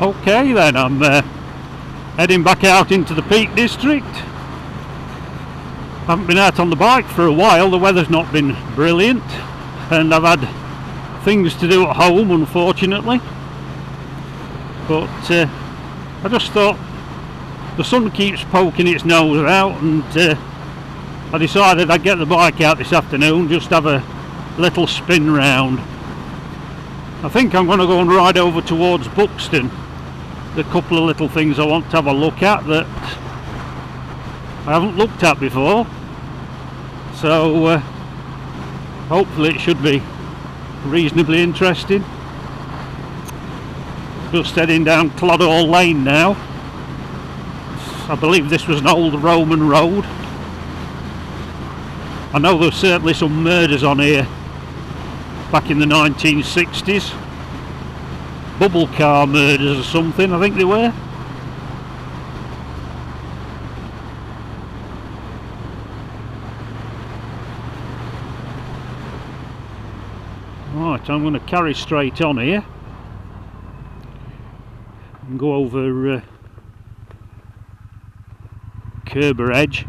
Okay then, I'm heading back out into the Peak District. I haven't been out on the bike for a while, the weather's not been brilliant and I've had things to do at home, unfortunately. But I just thought the sun keeps poking its nose out, and I decided I'd get the bike out this afternoon, just have a little spin round. I think I'm going to go and ride over towards Buxton. There's a couple of little things I want to have a look at that I haven't looked at before, so hopefully it should be reasonably interesting. Just heading down Cowdale Lane now. I believe this was an old Roman road. I know there's certainly some murders on here back in the 1960s. Bubble car murders or something, I think they were. Right, I'm going to carry straight on here and go over Kerber Edge.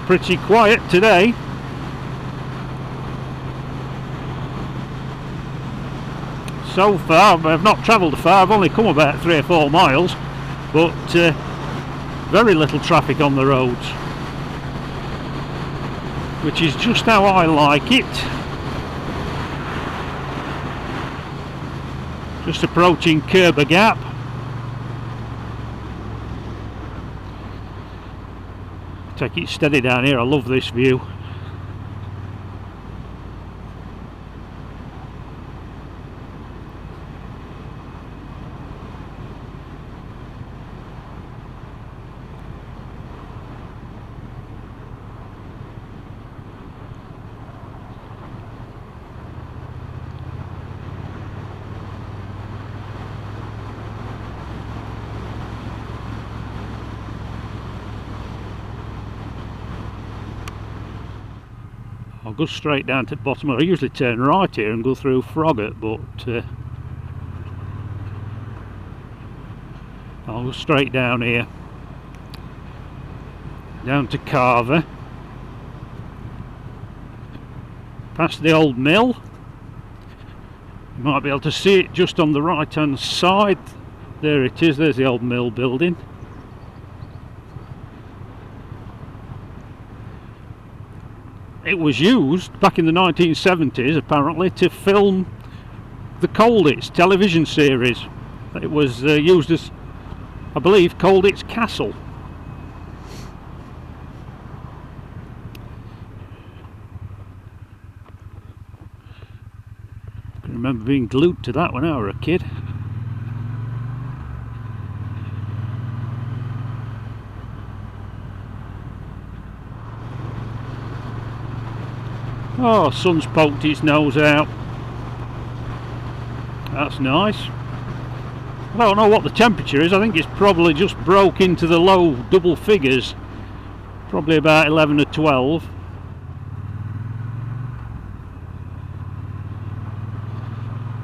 Pretty quiet today. So far I've not travelled far, I've only come about 3 or 4 miles, but very little traffic on the roads, which is just how I like it. Just approaching Kerber Gap. Take it steady down here, I love this view. I'll go straight down to the bottom. I usually turn right here and go through Froggatt, but I'll go straight down here, down to Carver, past the old mill. You might be able to see it just on the right hand side. There it is, there's the old mill building. It was used back in the 1970s apparently to film the Colditz television series. It was used as, I believe, Colditz Castle. I can remember being glued to that when I was a kid. Oh, sun's poked its nose out. That's nice. I don't know what the temperature is. I think it's probably just broke into the low double figures. Probably about 11 or 12.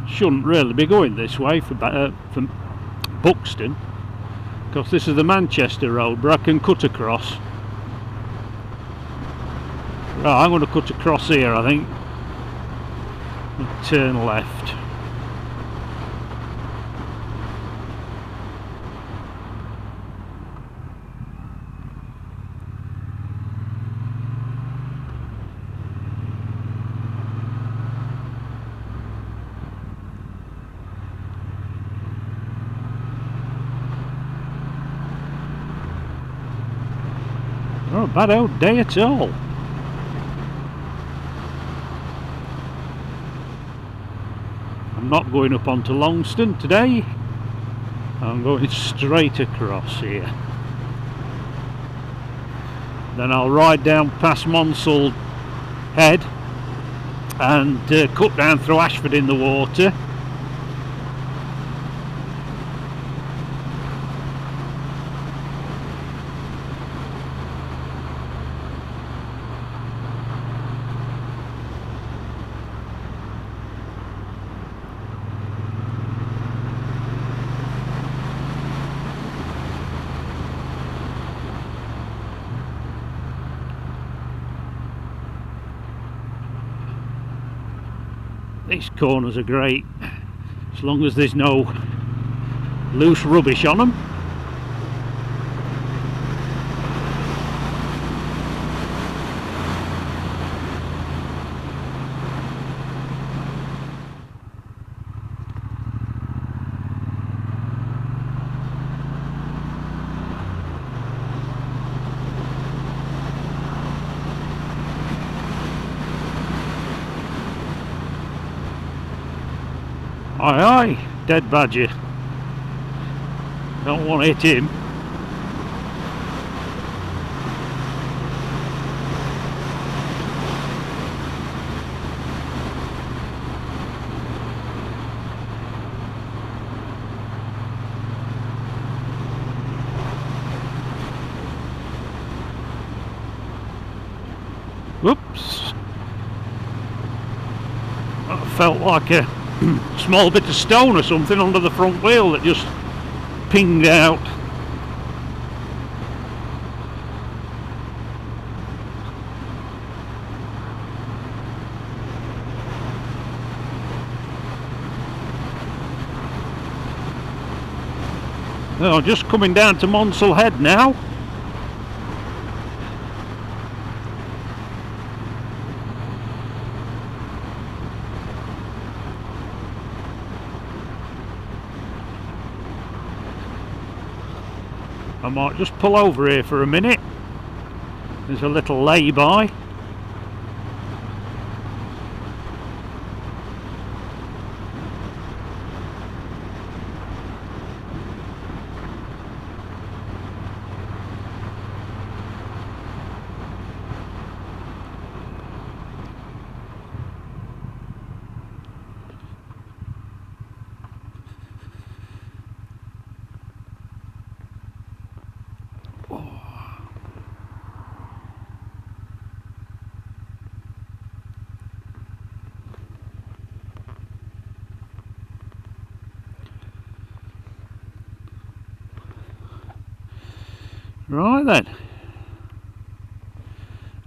Shouldn't really be going this way from Buxton, because this is the Manchester road, but I can cut across. Right, I'm going to cut across here, I think, and turn left. Not a bad old day at all. I'm not going up onto Longston today. I'm going straight across here. Then I'll ride down past Monsell Head and cut down through Ashford in the water These corners are great, as long as there's no loose rubbish on them. Aye aye, dead badger. Don't want to hit him. Whoops. That felt like a small bit of stone or something under the front wheel that just pinged out. Oh, just coming down to Monsell Head now. I might just pull over here for a minute. There's a little lay-by. Right then,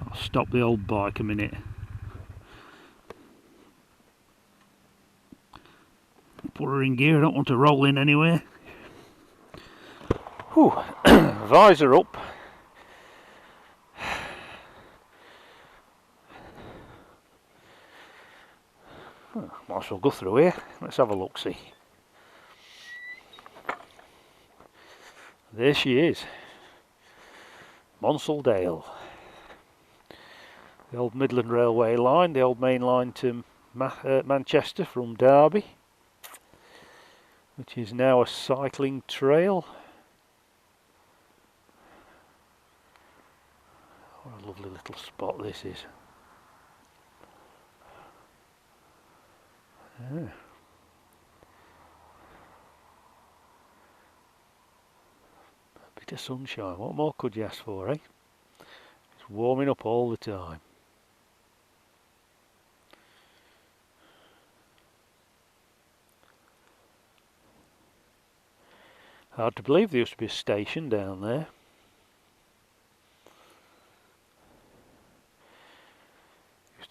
I'll stop the old bike a minute. Put her in gear, I don't want to roll in anywhere. Whew. Visor up. Might as well go through here. Let's have a look, see. There she is. Monsell, the old Midland Railway line, the old main line to Manchester from Derby, which is now a cycling trail. What a lovely little spot this is. Yeah. Bit of sunshine, what more could you ask for, eh? It's warming up all the time. Hard to believe there used to be a station down there.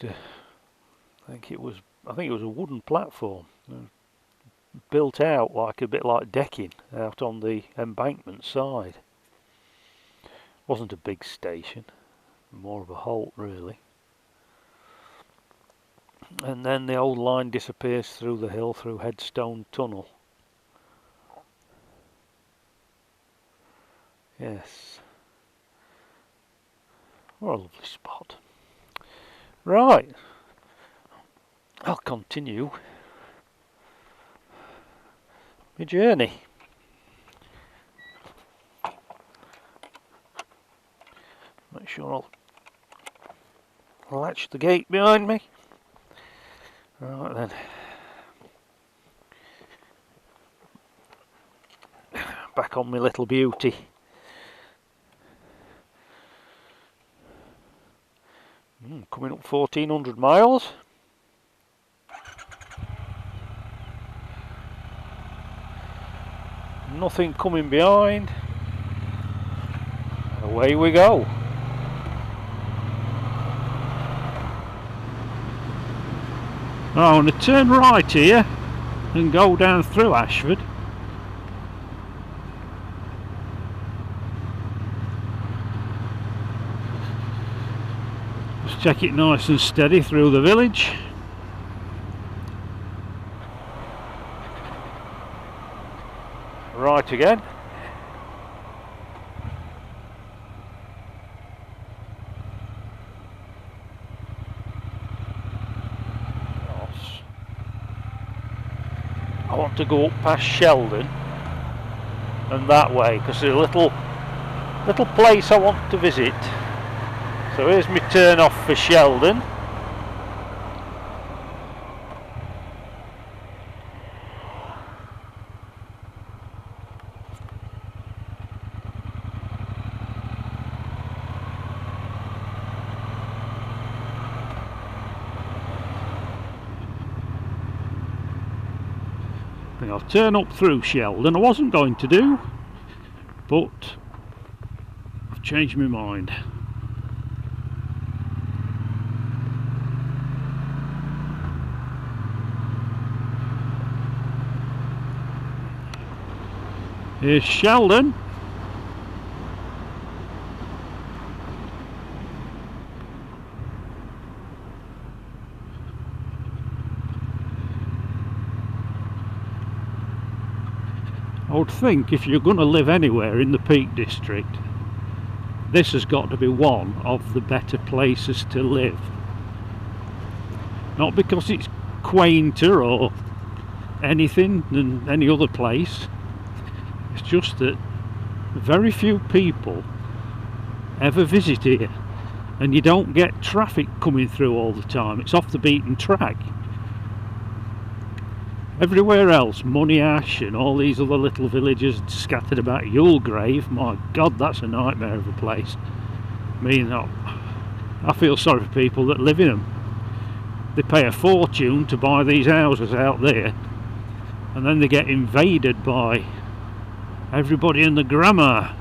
I think it was a wooden platform, built out like a bit like decking out on the embankment side. Wasn't a big station, more of a halt really. And then the old line disappears through the hill through Headstone Tunnel. Yes. What a lovely spot. Right, I'll continue my journey. Make sure I'll latch the gate behind me. Right then. Back on my little beauty. Coming up 1400 miles. Nothing coming behind. Away we go. Oh, I'm going to turn right here and go down through Ashford. Just take it nice and steady through the village. Right again. I want to go up past Sheldon and that way because there's a little place I want to visit. So here's my turn off for Sheldon. I think I'll turn up through Sheldon. I wasn't going to do, but I've changed my mind. Here's Sheldon. I would think if you're going to live anywhere in the Peak District, this has got to be one of the better places to live. Not because it's quainter or anything than any other place. It's just that very few people ever visit here, and you don't get traffic coming through all the time. It's off the beaten track. Everywhere else, Money Ash and all these other little villages scattered about Yulegrave, my God, that's a nightmare of a place. I mean, I feel sorry for people that live in them. They pay a fortune to buy these houses out there, and then they get invaded by everybody in the grammar,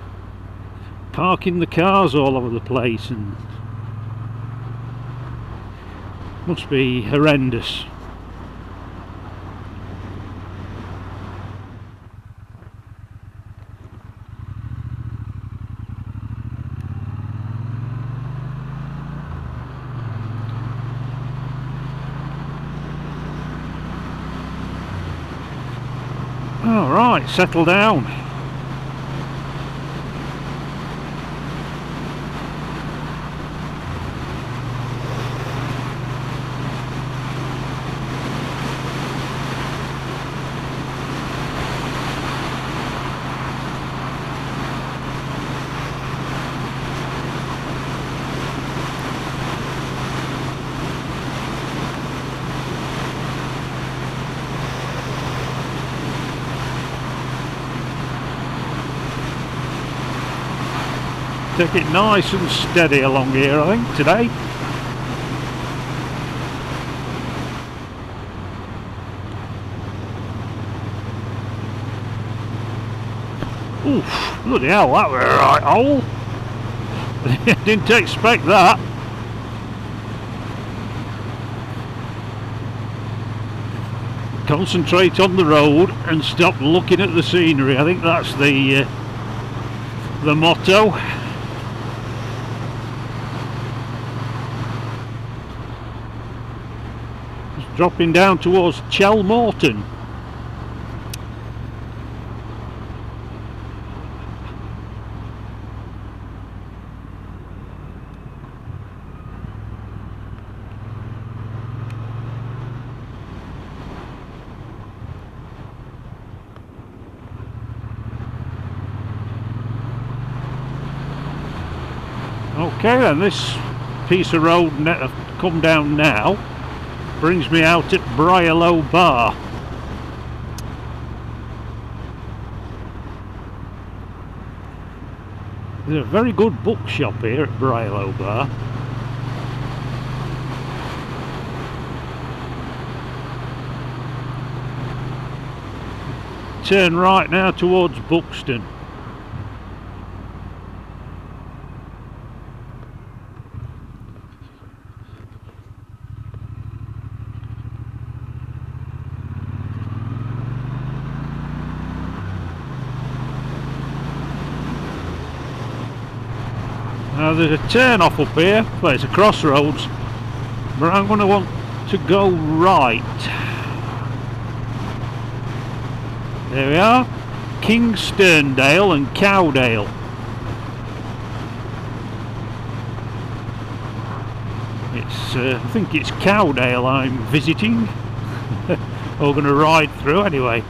parking the cars all over the place, and must be horrendous. All right, settle down. Take it nice and steady along here, I think, today. Oof, bloody hell, that were a right hole. Didn't expect that. Concentrate on the road and stop looking at the scenery. I think that's the motto. Dropping down towards Chelmorton. Okay then, this piece of road I've come down now brings me out at Briarlow Bar. There's a very good bookshop here at Briarlow Bar. Turn right now towards Buxton. Now there's a turn off up here, well it's a crossroads, but I'm going to want to go right. There we are, Sterndale and Cowdale. It's, I think it's Cowdale I'm visiting, or going to ride through anyway.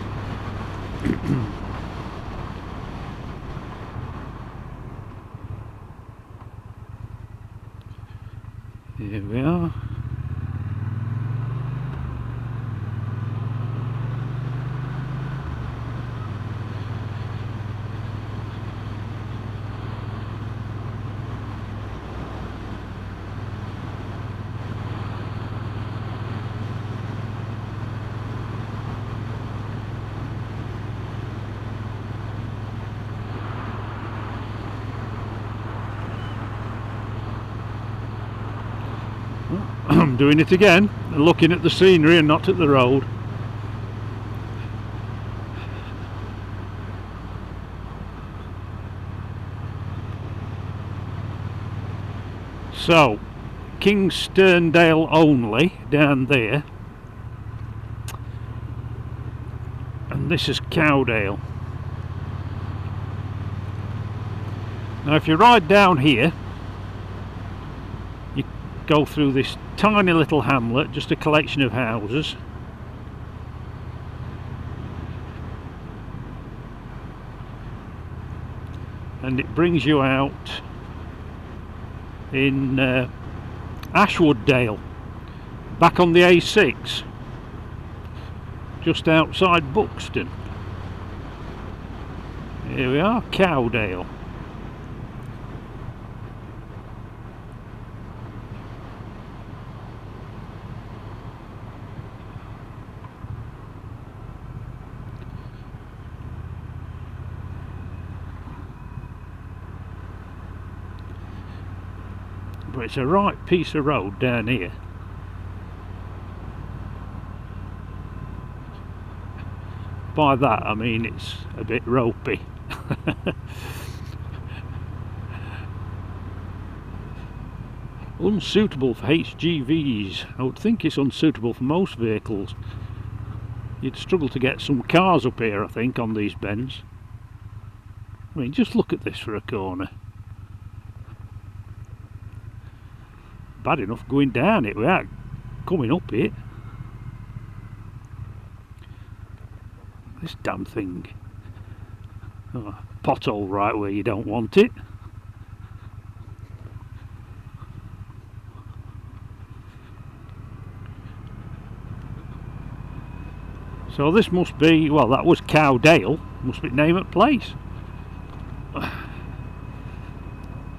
Here we are. I'm doing it again, looking at the scenery and not at the road. So, Sterndale only down there, and this is Cowdale. Now if you ride down here, you go through this tiny little hamlet, just a collection of houses. And it brings you out in Ashwooddale, back on the A6, just outside Buxton. Here we are, Cowdale. But it's a right piece of road down here. By that I mean it's a bit ropey. Unsuitable for HGVs. I would think it's unsuitable for most vehicles. You'd struggle to get some cars up here, I think, on these bends. I mean, just look at this for a corner. Bad enough going down it without coming up it. This damn thing. Oh, pothole right where you don't want it. So this must be, well, that was Cowdale, must be name of place.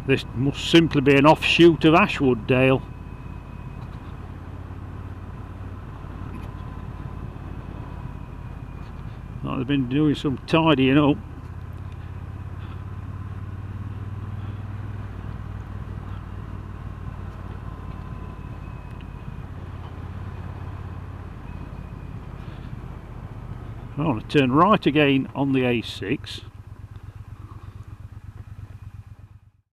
This must simply be an offshoot of Ashwooddale. Like they've been doing some tidying up. I want to turn right again on the A6.